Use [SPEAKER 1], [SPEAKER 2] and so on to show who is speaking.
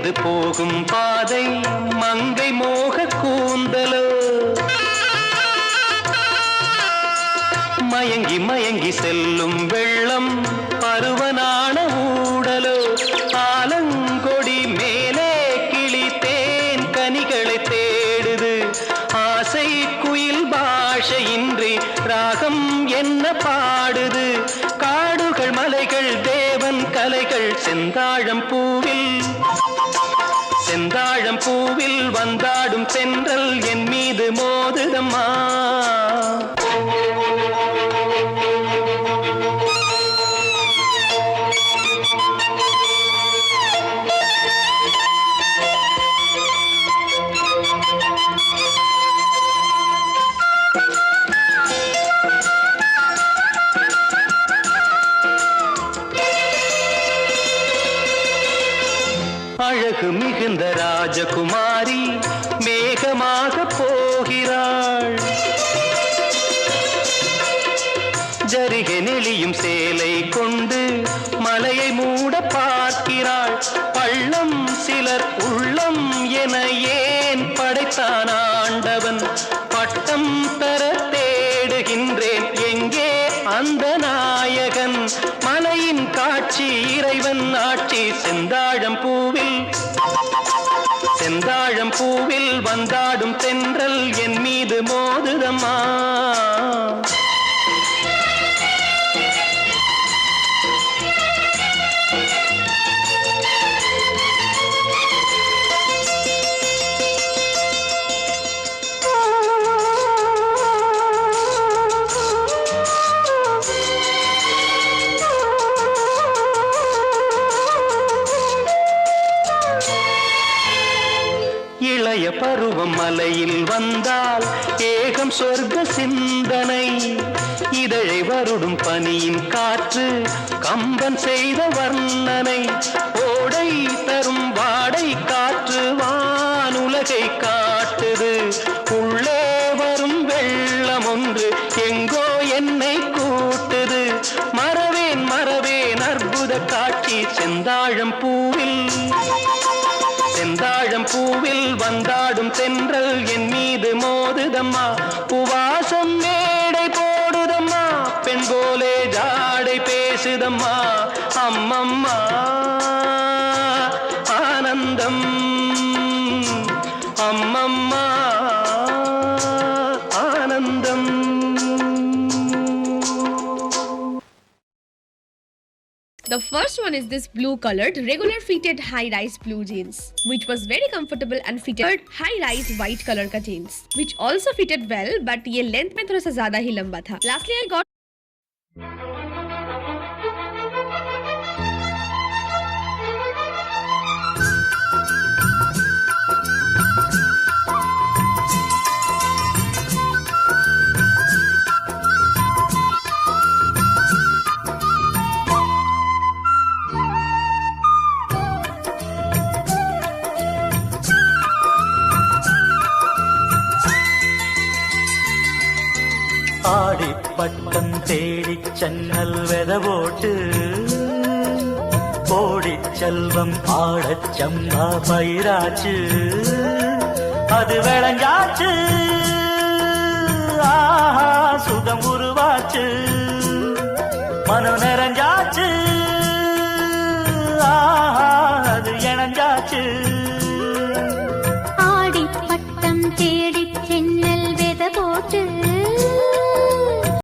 [SPEAKER 1] பிரிந்து போகும் பாதை மங்கை மோக கூந்தலோ மயங்கி மயங்கி செல்லும் வெள்ளம் பருவனான ஊடலோ ஆலங்கொடி மேலே கிளி தேன் கனிகளை தேடுது ஆசை குயில் பாஷையின்றி ராகம் என்ன பாடுது காடுகள் மலைகள் தேவன் கலைகள் செந்தாழம் பூவில் வந்தாடும் தென்றல் என் மீது மோதுதம்மா அழகு மிகுந்த ராஜகுமாரி மேகமாக போகிறாள் ஜரிகை நெளியும் சேலை கொண்டு மலையை மூட பார்க்கிறாள் பள்ளம் சிலர் உள்ளம் என ஏன் படைத்தான் ஆண்டவன் பட்டம் தர தேடுகின்றேன் எங்கே அந்த நாயகன் மலையின் காட்சி இறைவன் ஆட்சி செந்தாழம் பூவில் வந்தாடும் தென்றல் என் மீது மோதுதம்மா இளைய பருவம் மலையில் வந்தால் ஏகம் சொர்க்க சிந்தனை இதழை வருடும் பனியின் காற்று கம்பன் செய்த வர்ணனை ஓடை தரும் வாடை காற்று வானுலகை காட்டுது உள்ளே வரும் வெள்ளம் ஒன்று எங்கோ என்னை கூட்டுது மறவேன் அற்புத காட்சி செந்தாழம் பூவில் வந்தாடும் தென்றல் என் மீது மோதுதம்மா உவாசம் மேடை போடுதம்மா பெண் போலே ஜாடை பேசுதம்மா அம்மம்மா ஆனந்தம் அம்மம்மா ஆனந்தம்.
[SPEAKER 2] The first one is this blue colored regular fitted high-rise blue jeans which was very comfortable and fitted high-rise white color ka jeans which also fitted well but ye length mein thoda sa zyada hi lamba tha. Lastly I got
[SPEAKER 3] ஆடிப்பட்டம் தேடிச் சென்னல் வெதவோட்டு கோடிச் செல்வம் ஆடச் சம்பா பயிராச்சு அது விளைஞ்சாச்சு ஆஹா சுகம் உருவாச்சு மனம் நிறைஞ்சாச்சு ஆஹா அது இணைஞ்சாச்சு